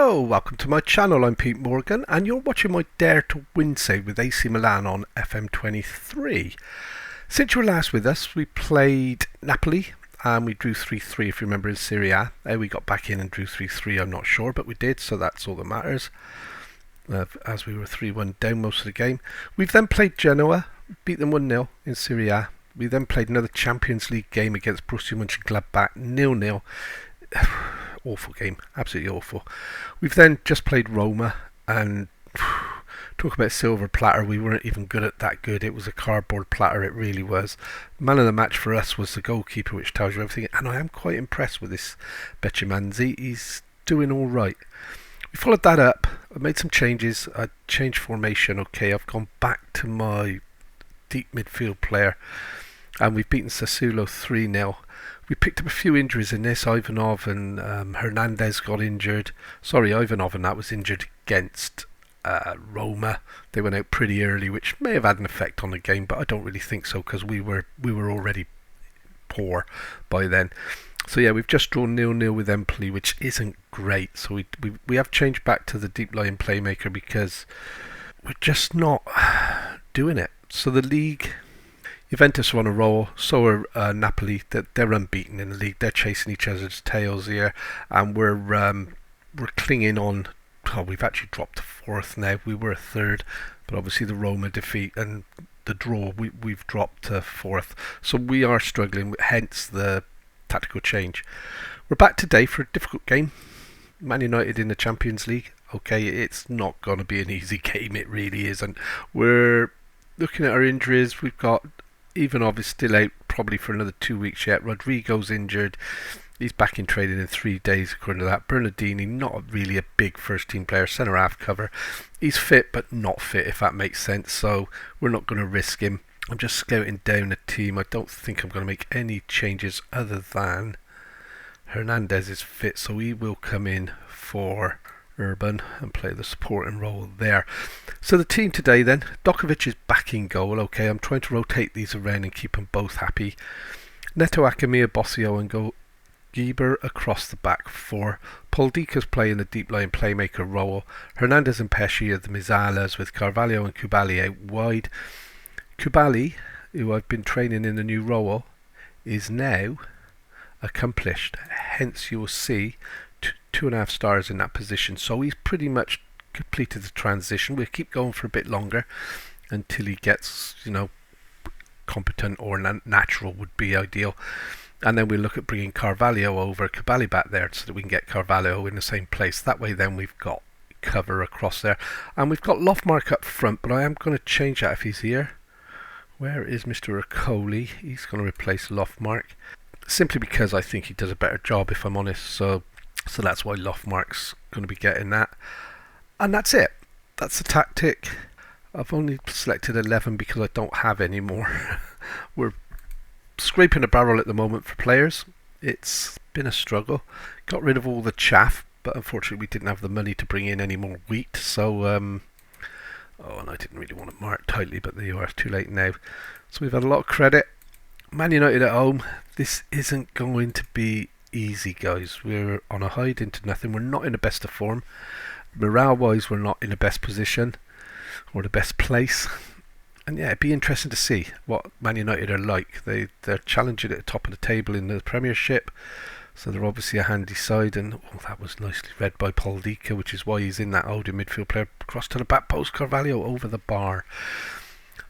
Hello, welcome to my channel. I'm Pete Morgan and you're watching my Dare to Win save with AC Milan on FM23. Since you were last with us, we played Napoli and we drew 3-3 if you remember in Serie A. We got back in and drew 3-3, I'm not sure, but we did, so that's all that matters. As we were 3-1 down most of the game. We've then played Genoa, beat them 1-0 in Serie A. We then played another Champions League game against Borussia Mönchengladbach, 0-0. Awful game, absolutely awful. We've then just played Roma and talk about silver platter, we weren't even good at that good. It was a cardboard platter, it really was. Man of the match for us was the goalkeeper, which tells you everything, and I am quite impressed with this Bechimanzi. He's doing all right. We followed that up. I made some changes. I changed formation. Okay, I've gone back to my deep midfield player and we've beaten Sassuolo 3-0. We picked up a few injuries in this. Ivanov and Hernandez got injured. Sorry, Ivanov and that was injured against Roma. They went out pretty early, which may have had an effect on the game, but I don't really think so because we were already poor by then. So yeah, we've just drawn 0-0 with Empoli, which isn't great. So we have changed back to the deep line playmaker because we're just not doing it. So the league, Juventus are on a roll, so are Napoli. They're unbeaten in the league. They're chasing each other's tails here, and we're clinging on. Oh, we've actually dropped to fourth now. We were third, but obviously the Roma defeat and the draw, we've dropped to fourth. So we are struggling, hence the tactical change. We're back today for a difficult game. Man United in the Champions League. Okay, it's not going to be an easy game. It really isn't. We're looking at our injuries. We've got Ivanov is still out probably for another 2 weeks yet. Rodrigo's injured. He's back in training in 3 days according to that. Bernardini, not really a big first team player, centre half cover. He's fit but not fit, if that makes sense, so we're not going to risk him. I'm just scouting down a team. I don't think I'm going to make any changes other than Hernandez is fit, so he will come in for Urban and play the supporting role there. So the team today then, Dokovic is back in goal. Okay, I'm trying to rotate these around and keep them both happy. Neto, Akemir, Bossio and Gieber across the back four. Poldika's playing the deep line playmaker role. Hernandez and Pesci are the Mizalas with Carvalho and Kubali out wide. Kubali, who I've been training in the new role, is now accomplished. Hence you will see 2.5 stars in that position, so he's pretty much completed the transition. We'll keep going for a bit longer until he gets, competent or natural would be ideal, and then we'll look at bringing Carvalho over, Kubali back there so that we can get Carvalho in the same place. That way then we've got cover across there, and we've got Loftmark up front, but I am going to change that if he's here. Where is Mr. Akoli? He's going to replace Loftmark simply because I think he does a better job, if I'm honest, so that's why Loftmark's going to be getting that. And that's it. That's the tactic. I've only selected 11 because I don't have any more. We're scraping the barrel at the moment for players. It's been a struggle. Got rid of all the chaff, but unfortunately we didn't have the money to bring in any more wheat. So, and I didn't really want to mark tightly, but there you are, too late now. So we've had a lot of credit. Man United at home. This isn't going to be easy, guys. We're on a hide into nothing. We're not in the best of form. Morale wise, we're not in the best position or the best place, and yeah, it'd be interesting to see what Man United are like. They're challenging at the top of the table in the Premiership, so they're obviously a handy side, and that was nicely read by Poldika, which is why he's in that holding midfield player. Cross to the back post, Carvalho over the bar.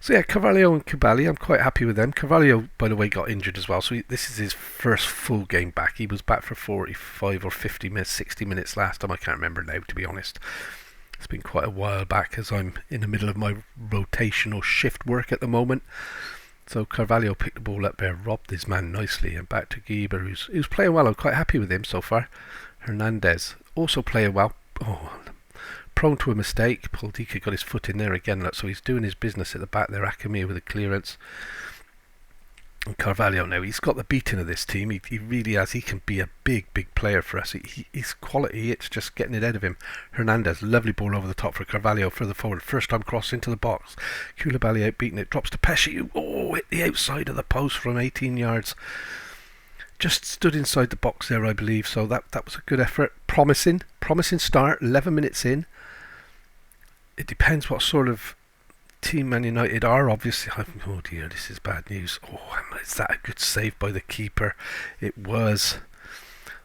So yeah, Carvalho and Kubali, I'm quite happy with them. Carvalho, by the way, got injured as well, so this is his first full game back. He was back for 45 or 50 minutes, 60 minutes last time. I can't remember now, to be honest. It's been quite a while back as I'm in the middle of my rotational shift work at the moment. So Carvalho picked the ball up there, robbed his man nicely, and back to Gieber, who's playing well. I'm quite happy with him so far. Hernandez also playing well. Prone to a mistake. Poldika got his foot in there again, so he's doing his business at the back there. Akemir with a clearance. And Carvalho now, he's got the beating of this team. He really has. He can be a big player for us. He's quality, it's just getting it out of him. Hernandez, lovely ball over the top for Carvalho, further forward. First time cross into the box. Koulibaly outbeaten it, drops to Pesci. Oh, hit the outside of the post from 18 yards. just stood inside the box there, I believe. So that was a good effort. Promising start. 11 minutes in. It depends what sort of team Man United are. Obviously, oh dear, this is bad news. Oh, is that a good save by the keeper? It was.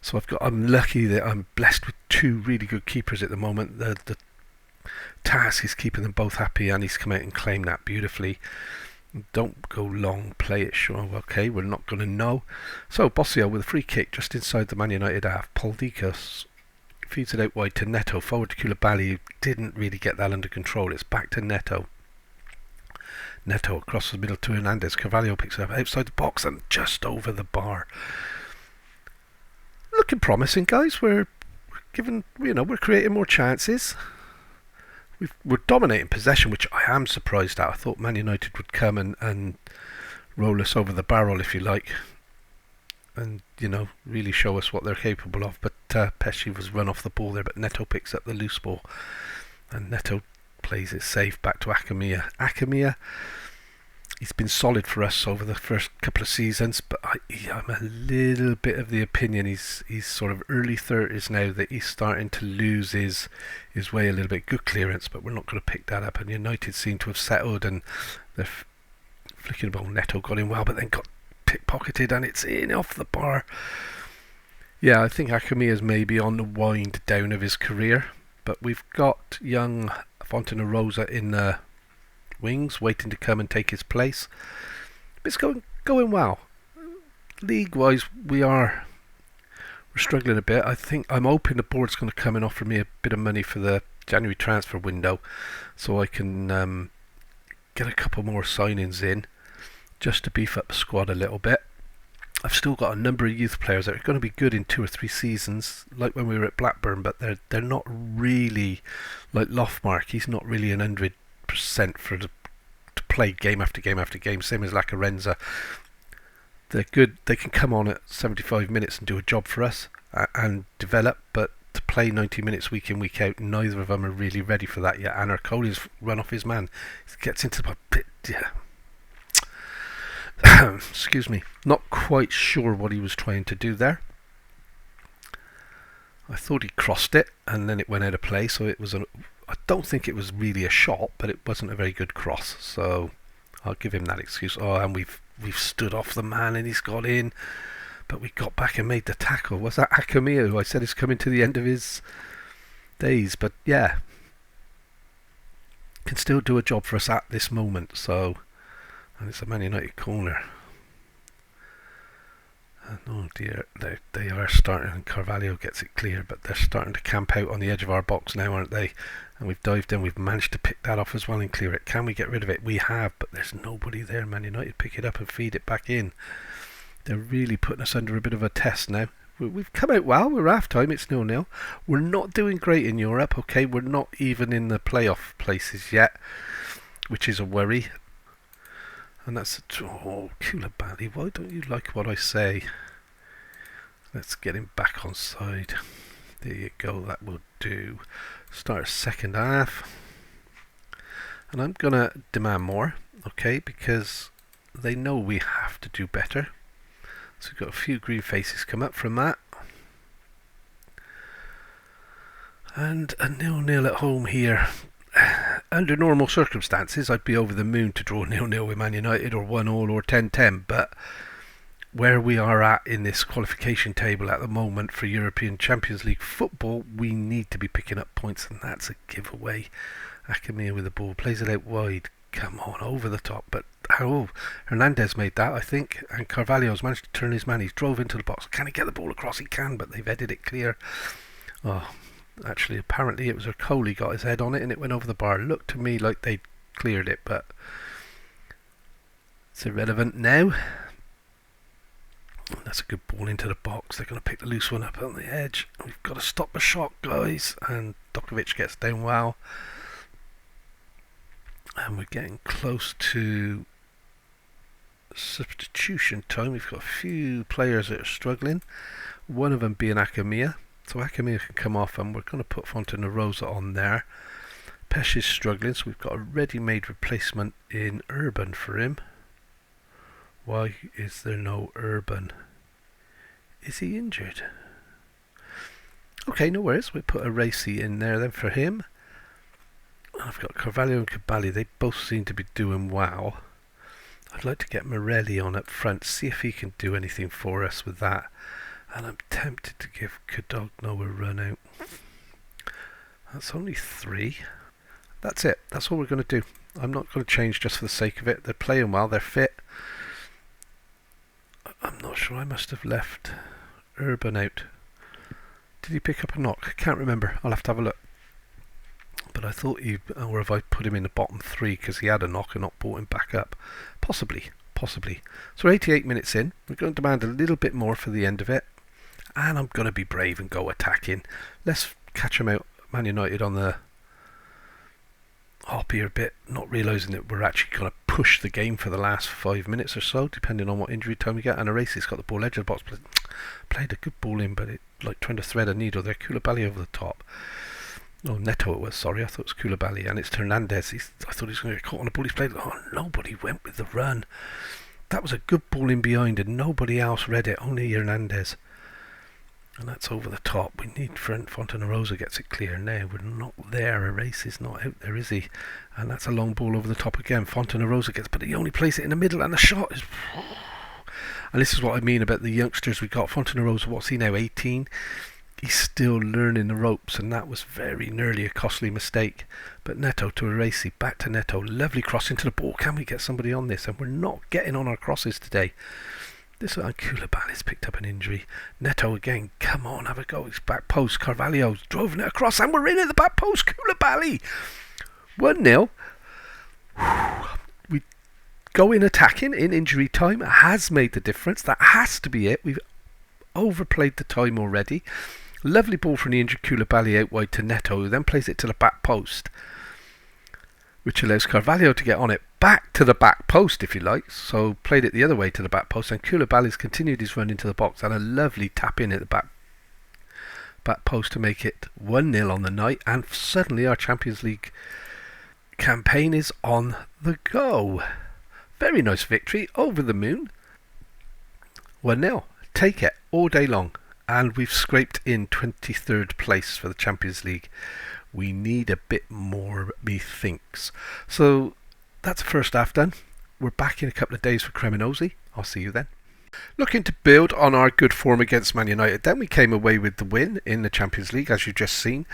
So I'm lucky that I'm blessed with two really good keepers at the moment. The task is keeping them both happy, and he's come out and claimed that beautifully. Don't go long, play it short. Okay, we're not going to know. So Bossio with a free kick just inside the Man United half. Paul Dicos feeds it out wide to Neto, forward to Koulibaly, who didn't really get that under control. It's back to Neto. Neto across the middle to Hernandez. Carvalho picks it up outside the box and just over the bar. Looking promising, guys. We're creating more chances. We're dominating possession, which I am surprised at. I thought Man United would come and roll us over the barrel, if you like, and really show us what they're capable of. But Pesci was run off the ball there, but Neto picks up the loose ball, and Neto plays it safe back to Akamiya. Akamiya, he's been solid for us over the first couple of seasons, but I'm a little bit of the opinion he's sort of early 30s now, that he's starting to lose his way a little bit. Good clearance, but we're not going to pick that up, and United seem to have settled, and they're flicking the ball. Neto got in well, but then got pickpocketed, and it's in off the bar. Yeah, I think Akamiya's maybe on the wind down of his career, but we've got young Fontana Rosa in the wings waiting to come and take his place. It's going well. League wise, we're struggling a bit. I think I'm hoping the board's going to come and offer me a bit of money for the January transfer window, so I can get a couple more signings in just to beef up the squad a little bit. I've still got a number of youth players that are going to be good in 2 or 3 seasons, like when we were at Blackburn, but they're not really like Loftmark. He's not really an 100% to play game after game after game. Same as Lacarenza. They're good. They can come on at 75 minutes and do a job for us and develop, but to play 90 minutes week in, week out, neither of them are really ready for that yet. And Arcoli's run off his man. He gets into the bit. Yeah. Excuse me. Not quite sure what he was trying to do there. I thought he crossed it and then it went out of play, so it was I don't think it was really a shot, but it wasn't a very good cross, so I'll give him that excuse. Oh, and we've stood off the man and he's got in, but we got back and made the tackle. Was that Akamiya, who I said is coming to the end of his days? But yeah, can still do a job for us at this moment. So, and it's a Man United corner. And oh dear, they are starting, and Carvalho gets it clear, but they're starting to camp out on the edge of our box now, aren't they? And we've dived in, we've managed to pick that off as well and clear it. Can we get rid of it? We have, but there's nobody there. Man United pick it up and feed it back in. They're really putting us under a bit of a test now. We've come out well, we're half time, it's 0-0. We're not doing great in Europe, okay? We're not even in the playoff places yet, which is a worry. And that's Koulibaly, why don't you like what I say? Let's get him back on side. There you go, that will do. Start second half. And I'm going to demand more, okay, because they know we have to do better. So we've got a few green faces come up from that. And a 0-0 at home here. Under normal circumstances, I'd be over the moon to draw 0-0 with Man United, or 1-1 or 10-10, but where we are at in this qualification table at the moment for European Champions League football, we need to be picking up points, and that's a giveaway. Akamiya with the ball, plays it out wide, come on, over the top, but Hernandez made that, I think, and Carvalho's managed to turn his man. He's drove into the box. Can he get the ball across? He can, but they've headed it clear. Actually, apparently it was Arcoli got his head on it and it went over the bar. Looked to me like they'd cleared it, but it's irrelevant now. That's a good ball into the box. They're going to pick the loose one up on the edge. We've got to stop the shot, guys. And Dokovic gets down well. And we're getting close to substitution time. We've got a few players that are struggling. One of them being Akamiya. So Akamiya can come off, and we're going to put Fontana Rosa on there. Pesh is struggling, so we've got a ready-made replacement in Urban for him. Why is there no Urban Is he injured? Okay, no worries. We'll put a Racy in there then for him. I've got Carvalho and Koulibaly. They both seem to be doing well. I'd like to get Morelli on up front, see if he can do anything for us with that. And I'm tempted to give Codogno a run out. That's only 3. That's it. That's all we're going to do. I'm not going to change just for the sake of it. They're playing well. They're fit. I'm not sure. I must have left Urban out. Did he pick up a knock? Can't remember. I'll have to have a look. But I thought or have I put him in the bottom 3 because he had a knock and not brought him back up? Possibly. So we're 88 minutes in. We're going to demand a little bit more for the end of it. And I'm going to be brave and go attacking. Let's catch him out. Man United on the hop here a bit, not realising that we're actually going to push the game for the last 5 minutes or so, depending on what injury time we get. And Arace's got the ball edge of the box. Played a good ball in, but it like trying to thread a needle there. Koulibaly over the top. Oh, Neto it was, sorry. I thought it was Koulibaly. And it's Hernandez. I thought he was going to get caught on the ball. He's played. Oh, nobody went with the run. That was a good ball in behind and nobody else read it. Only Hernandez. And that's over the top. We need Fontanarosa gets it clear now. We're not there. Arace's not out there, is he? And that's a long ball over the top again. Fontanarosa gets, but he only plays it in the middle and the shot is... And this is what I mean about the youngsters we got. Fontanarosa, what's he now, 18? He's still learning the ropes, and that was very nearly a costly mistake. But Neto to Arace, back to Neto. Lovely cross into the ball. Can we get somebody on this? And we're not getting on our crosses today. This one, Koulibaly's picked up an injury. Neto again, come on, have a go. It's back post. Carvalho's drove it across, and we're in at the back post. Koulibaly. 1-0. We go in attacking in injury time. It has made the difference. That has to be it. We've overplayed the time already. Lovely ball from the injured Koulibaly out wide to Neto, who then plays it to the back post, which allows Carvalho to get on it back to the back post, if you like. So played it the other way to the back post, and Koulibaly's continued his run into the box, and a lovely tap in at the back post to make it 1-0 on the night. And suddenly our Champions League campaign is on the go. Very nice victory, over the moon. 1-0. Take it all day long. And we've scraped in 23rd place for the Champions League. We need a bit more, methinks. So that's the first half done. We're back in a couple of days for Cremonese. I'll see you then. Looking to build on our good form against Man United. Then we came away with the win in the Champions League, as you've just seen.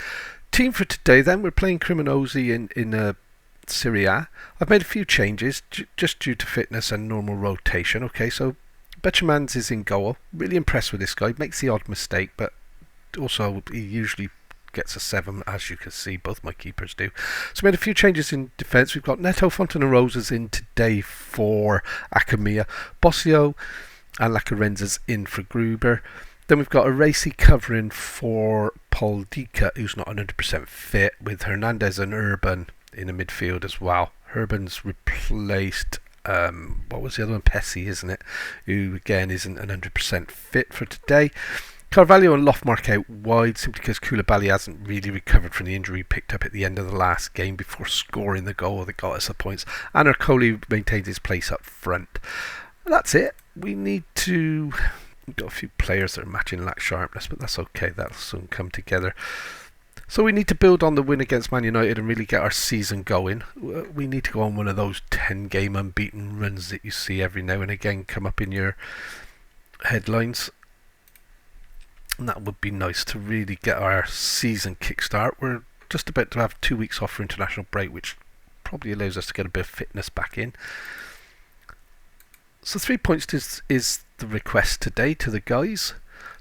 Team for today then, we're playing Cremonese in Serie A. I've made a few changes just due to fitness and normal rotation. Okay, so Bechamans is in goal. Really impressed with this guy. Makes the odd mistake, but also he usually gets a 7, as you can see. Both my keepers do. So we made a few changes in defence. We've got Neto, Fontanarosa's in today for Acamia. Bossio and Lacarenza's in for Gruber. Then we've got Arace covering for Paul Dika, who's not 100% fit, with Hernandez and Urban in the midfield as well. Urban's replaced... what was the other one? Pessi, isn't it? Who again isn't 100% fit for today. Carvalho and Lofmark out wide simply because Koulibaly hasn't really recovered from the injury he picked up at the end of the last game before scoring the goal that got us the points. And Ercole maintains his place up front. That's it. We need to... We've got a few players that are matching lack sharpness, but that's okay. That'll soon come together. So we need to build on the win against Man United and really get our season going. We need to go on one of those 10-game unbeaten runs that you see every now and again come up in your headlines. And that would be nice to really get our season kickstart. We're just about to have 2 weeks off for international break, which probably allows us to get a bit of fitness back in. So 3 points is the request today to the guys.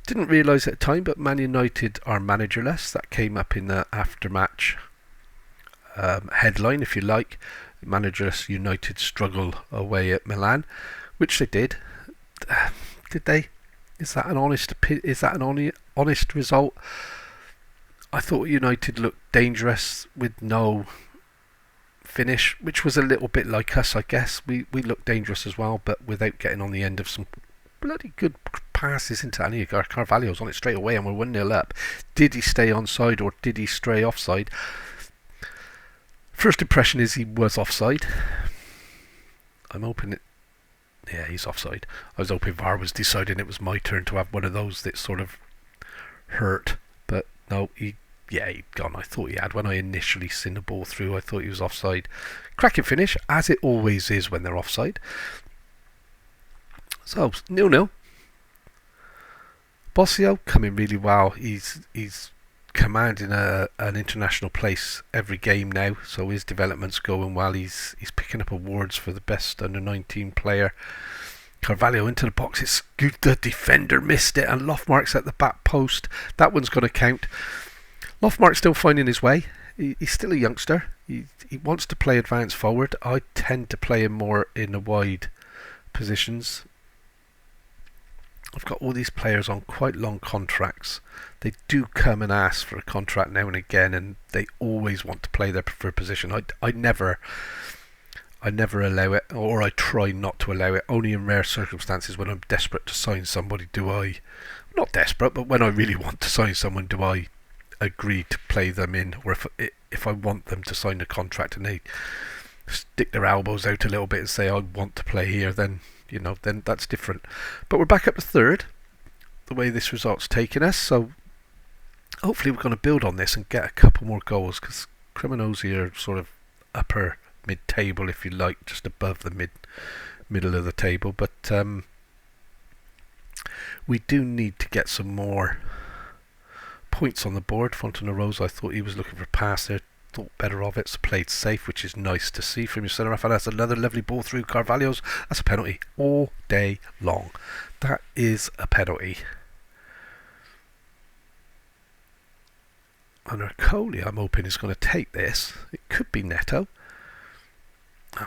Didn't realise at the time, but Man United are managerless. That came up in the after-match headline, if you like. Managerless United struggle away at Milan, which they did. Did they? Is that an honest result? I thought United looked dangerous with no finish, which was a little bit like us, I guess. We looked dangerous as well, but without getting on the end of some bloody good passes into any Carvalho's on it straight away, and we're 1-0 up. Did he stay onside or did he stray offside? First impression is he was offside. I'm hoping Yeah, he's offside. I was hoping VAR was deciding it was my turn to have one of those that sort of hurt, but no, he'd gone. I thought he had. When I initially seen the ball through, I thought he was offside. Cracking finish, as it always is when they're offside. So 0-0. Bossio coming really well. He's commanding an international place every game now, so his development's going well. He's picking up awards for the best under 19 player. Carvalho into the box. It's good. The defender missed it, and Loftmark's at the back post. That one's going to count. Loftmark's still finding his way. He's still a youngster. He wants to play advanced forward. I tend to play him more in the wide positions. I've got all these players on quite long contracts. They do come and ask for a contract now and again, and they always want to play their preferred position. I never allow it, or I try not to allow it. Only in rare circumstances, when I'm desperate to sign somebody, do I, not desperate, but when I really want to sign someone, do I agree to play them in. Or if I want them to sign a contract and they stick their elbows out a little bit and say I want to play here, then then that's different. But we're back up to third, the way this result's taken us, so hopefully we're going to build on this and get a couple more goals, because Cremonese are sort of upper mid-table, if you like, just above the middle of the table, but we do need to get some more points on the board. Fontana-Rosa, I thought he was looking for a pass there, thought better of it, so played safe, which is nice to see from your centre half. And that's another lovely ball through Carvalho's. That's a penalty all day long. That is a penalty. And Ercole, I'm hoping, is going to take this. It could be Neto.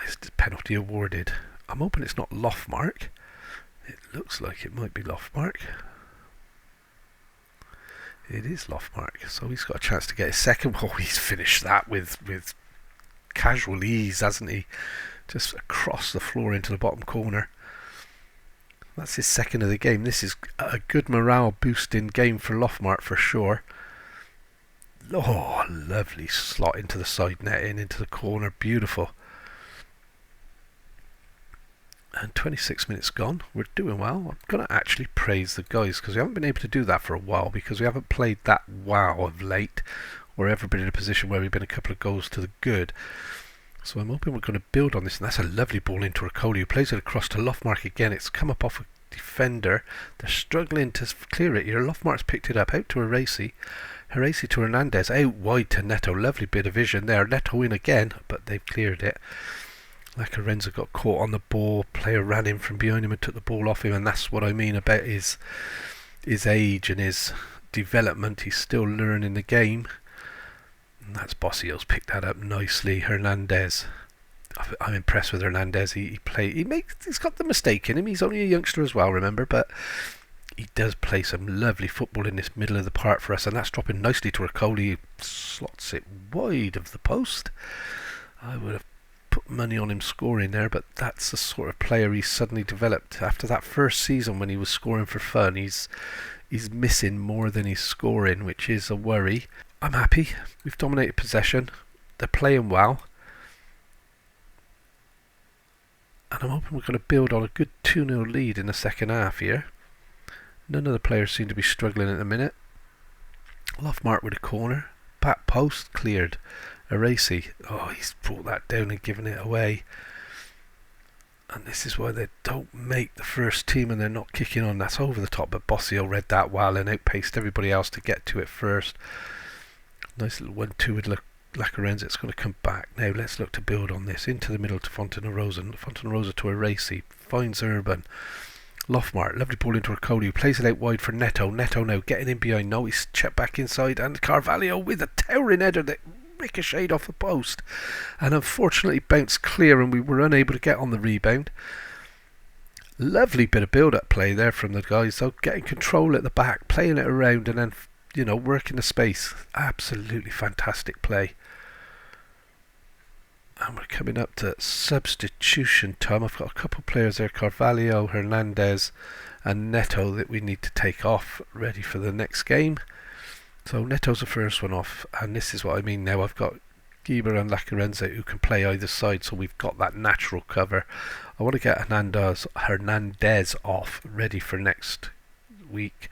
It's the penalty awarded. I'm hoping it's not Loftmark. It looks like it might be Loftmark. It is Loftmark, so he's got a chance to get his second. Oh, he's finished that with casual ease, hasn't he? Just across the floor into the bottom corner. That's his second of the game. This is a good morale boosting game for Loftmark for sure. Oh, lovely slot into the side netting, into the corner, beautiful. And 26 minutes gone. We're doing well. I'm going to actually praise the guys, because we haven't been able to do that for a while, because we haven't played that wow of late, or ever been in a position where we've been a couple of goals to the good. So I'm hoping we're going to build on this. And that's a lovely ball into Ercole, who plays it across to Loftmark again. It's come up off a defender. They're struggling to clear it here. Loftmark's picked it up out to Aracey. Aracey to Hernandez, out wide to Neto. Lovely bit of vision there. Neto in again, but they've cleared it. Lacarenza got caught on the ball. Player ran in from behind him and took the ball off him, and that's what I mean about his age and his development. He's still learning the game. And that's Bossio's picked that up nicely. Hernandez, I'm impressed with Hernandez. He's got the mistake in him. He's only a youngster as well, remember, but he does play some lovely football in this middle of the park for us, and that's dropping nicely to Ercole. He slots it wide of the post. I would have put money on him scoring there, but that's the sort of player he's suddenly developed. After that first season when he was scoring for fun, he's missing more than he's scoring, which is a worry. I'm happy. We've dominated possession. They're playing well. And I'm hoping we're going to build on a good 2-0 lead in the second half here. None of the players seem to be struggling at the minute. Loftmark with a corner. Back post cleared. Aracey, he's brought that down and given it away. And this is why they don't make the first team and they're not kicking on. That's over the top, but Bossio read that well and outpaced everybody else to get to it first. Nice little 1-2 with Lacarenza. It's going to come back. Now let's look to build on this. Into the middle to Fontana-Rosa. Fontana-Rosa to Aracey. Finds Urban. Loftmark, lovely ball into Ercole, who plays it out wide for Neto. Neto now getting in behind. No, he's checked back inside, and Carvalho with a towering header that ricocheted off the post and unfortunately bounced clear, and we were unable to get on the rebound. Lovely bit of build-up play there from the guys, though, getting control at the back, playing it around, and then working the space. Absolutely fantastic play. And we're coming up to substitution time. I've got a couple of players there, Carvalho, Hernandez and Neto, that we need to take off, ready for the next game. So Neto's the first one off, and this is what I mean now. I've got Geber and Lacarenza, who can play either side, so we've got that natural cover. I want to get Hernandez off, ready for next week,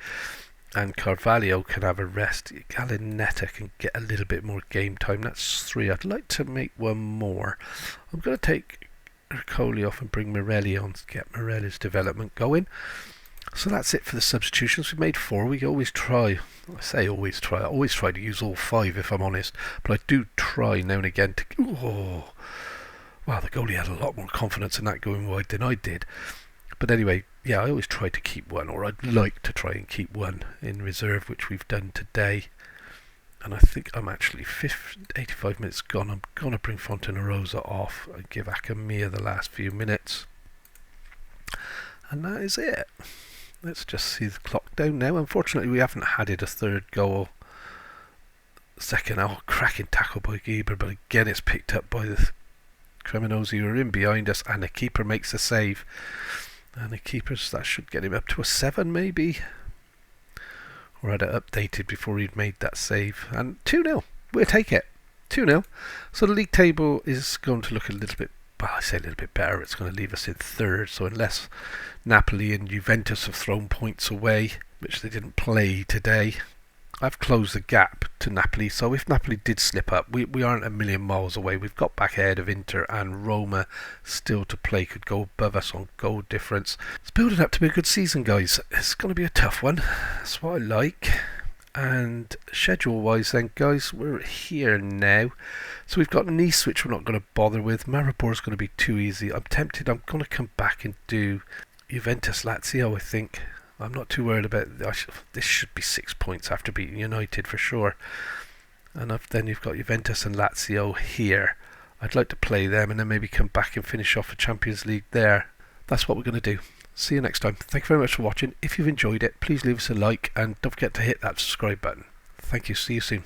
and Carvalho can have a rest. Galinetta can get a little bit more game time. That's 3. I'd like to make one more. I'm going to take Riccoli off and bring Morelli on to get Morelli's development going. So that's it for the substitutions. We made 4. We always try. I say always try. I always try to use all 5 if I'm honest. But I do try now and again to... Oh, wow, the goalie had a lot more confidence in that going wide than I did. But anyway, yeah, I always try to keep one, or I'd like to try and keep one in reserve, which we've done today. And I think I'm actually 85 minutes gone. I'm going to bring Fontanarosa off and give Akamia the last few minutes. And that is it. Let's just see the clock down now. Unfortunately, we haven't added a third goal. Second, cracking tackle by Geber, but again it's picked up by the Cremonese who are in behind us, and the keeper makes a save. And the keepers, that should get him up to a 7 maybe. Or had it updated before he'd made that save. And 2-0. We'll take it. 2-0. So the league table is going to look a little bit, well, I say a little bit better. It's going to leave us in 3rd. So unless Napoli and Juventus have thrown points away, which they didn't play today, I've closed the gap to Napoli. So if Napoli did slip up, we aren't a million miles away. We've got back ahead of Inter, and Roma still to play, could go above us on goal difference. It's building up to be a good season, guys. It's going to be a tough one. That's what I like. And schedule-wise then, guys, we're here now. So we've got Nice, which we're not going to bother with. Maribor's going to be too easy. I'm tempted. I'm going to come back and do Juventus Lazio, I think. I'm not too worried about this. Should be 6 points after beating United for sure. And then you've got Juventus and Lazio here. I'd like to play them and then maybe come back and finish off the Champions League there. That's what we're going to do. See you next time. Thank you very much for watching. If you've enjoyed it, please leave us a like and don't forget to hit that subscribe button. Thank you. See you soon.